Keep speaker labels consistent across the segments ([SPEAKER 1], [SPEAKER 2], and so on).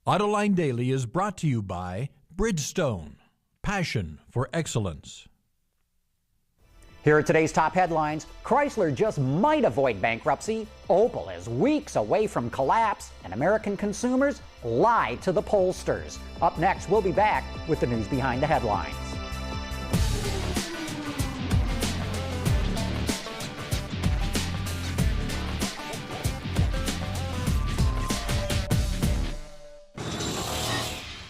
[SPEAKER 1] Autoline Daily is brought to you by Bridgestone, passion for excellence.
[SPEAKER 2] Here are today's top headlines. Chrysler just might avoid bankruptcy. Opel is weeks away from collapse. And American consumers lie to the pollsters. Up next, we'll be back with the news behind the headlines.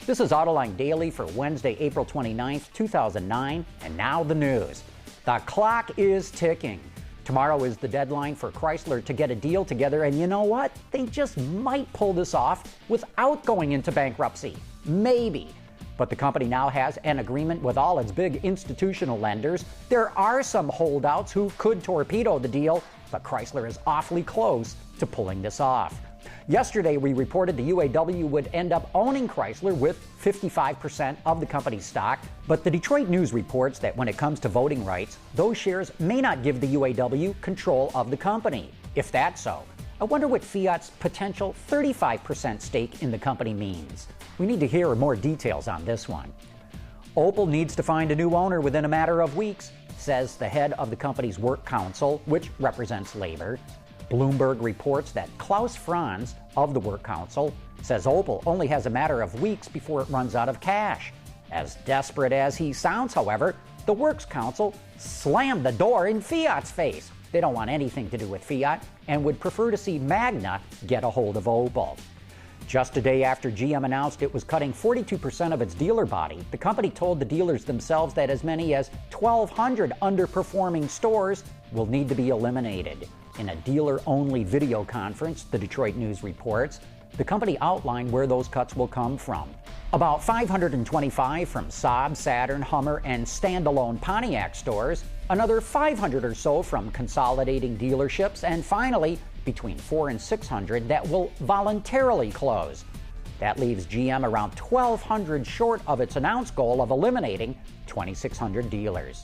[SPEAKER 2] This is Autoline Daily for Wednesday, April 29th, 2009, and now the news. The clock is ticking. Tomorrow is the deadline for Chrysler to get a deal together, and you know what? They just might pull this off without going into bankruptcy. Maybe. But the company now has an agreement with all its big institutional lenders. There are some holdouts who could torpedo the deal, but Chrysler is awfully close to pulling this off. Yesterday, we reported the UAW would end up owning Chrysler with 55% of the company's stock, but the Detroit News reports that when it comes to voting rights, those shares may not give the UAW control of the company. If that's so, I wonder what Fiat's potential 35% stake in the company means. We need to hear more details on this one. Opel needs to find a new owner within a matter of weeks, says the head of the company's work council, which represents labor. Bloomberg reports that Klaus Franz of the Work Council says Opel only has a matter of weeks before it runs out of cash. As desperate as he sounds, however, the Works Council slammed the door in Fiat's face. They don't want anything to do with Fiat and would prefer to see Magna get a hold of Opel. Just a day after GM announced it was cutting 42% of its dealer body, the company told the dealers themselves that as many as 1,200 underperforming stores will need to be eliminated. In a dealer-only video conference, the Detroit News reports, the company outlined where those cuts will come from. About 525 from Saab, Saturn, Hummer, and standalone Pontiac stores, another 500 or so from consolidating dealerships, and finally, between 400 and 600 that will voluntarily close. That leaves GM around 1,200 short of its announced goal of eliminating 2,600 dealers.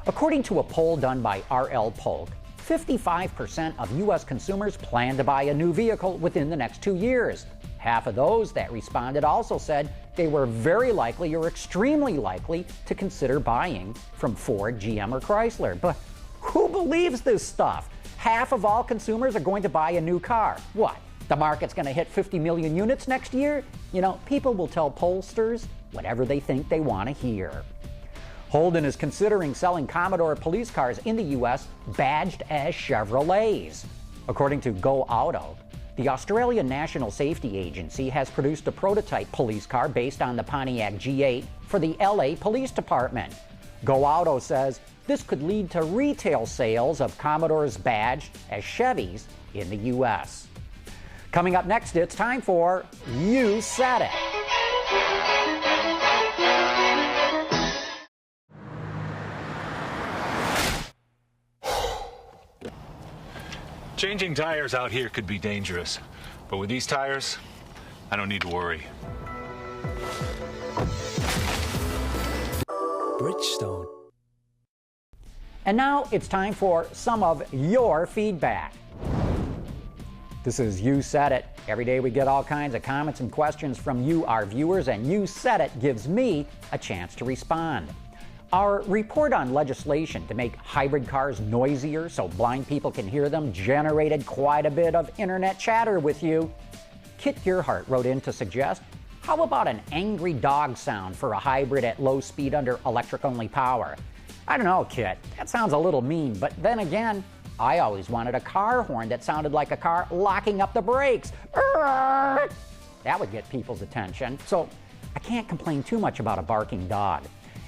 [SPEAKER 2] According to a poll done by R.L. Polk, 55% of U.S. consumers plan to buy a new vehicle within the next 2 years. Half of those that responded also said they were very likely or extremely likely to consider buying from Ford, GM, or Chrysler. But who believes this stuff? Half of all consumers are going to buy a new car. What? The market's going to hit 50 million units next year? You know, people will tell pollsters whatever they think they want to hear. Holden is considering selling Commodore police cars in the U.S. badged as Chevrolets. According to Go Auto, the Australian National Safety Agency has produced a prototype police car based on the Pontiac G8 for the L.A. Police Department. Go Auto says this could lead to retail sales of Commodores badged as Chevys in the U.S. Coming up next, it's time for You Said It.
[SPEAKER 3] Changing tires out here could be dangerous, but with these tires, I don't need to worry.
[SPEAKER 4] Bridgestone.
[SPEAKER 2] And now it's time for some of your feedback. This is You Said It. Every day we get all kinds of comments and questions from you, our viewers, and You Said It gives me a chance to respond. Our report on legislation to make hybrid cars noisier so blind people can hear them generated quite a bit of internet chatter with you. Kit Gearhart wrote in to suggest, how about an angry dog sound for a hybrid at low speed under electric-only power? I don't know, Kit. That sounds a little mean, but then again, I always wanted a car horn that sounded like a car locking up the brakes. That would get people's attention, so I can't complain too much about a barking dog.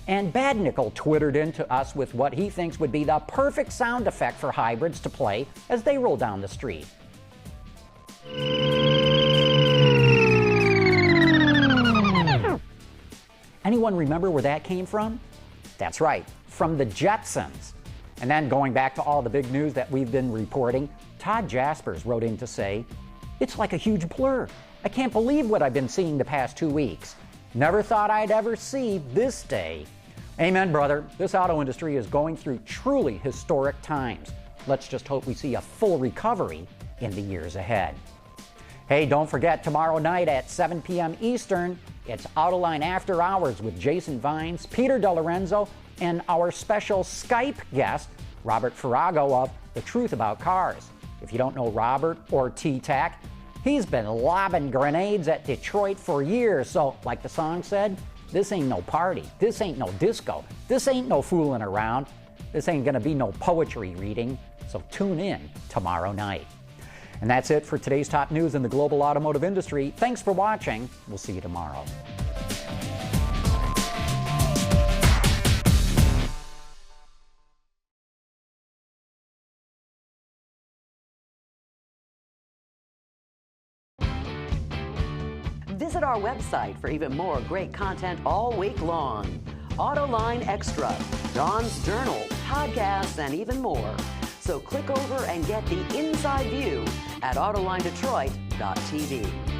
[SPEAKER 2] And Bad Nickel twittered into us with what he thinks would be the perfect sound effect for hybrids to play as they roll down the street. Anyone remember where that came from? That's right, from the Jetsons. And then going back to all the big news that we've been reporting, Todd Jaspers wrote in to say, it's like a huge blur. I can't believe what I've been seeing the past 2 weeks. Never thought I'd ever see this day. Amen, brother. This auto industry is going through truly historic times. Let's just hope we see a full recovery in the years ahead. Hey, don't forget, tomorrow night at 7 p.m. Eastern, it's Autoline After Hours with Jason Vines, Peter DeLorenzo, and our special Skype guest, Robert Farago of The Truth About Cars. If you don't know Robert, or T-Tac, he's been lobbing grenades at Detroit for years. So, like the song said, this ain't no party. This ain't no disco. This ain't no fooling around. This ain't gonna be no poetry reading. So tune in tomorrow night. And that's it for today's top news in the global automotive industry. Thanks for watching. We'll see you tomorrow.
[SPEAKER 4] Visit our website for even more great content all week long. Autoline Extra, Dawn's Journal, podcasts, and even more. So click over and get the inside view at AutolineDetroit.tv.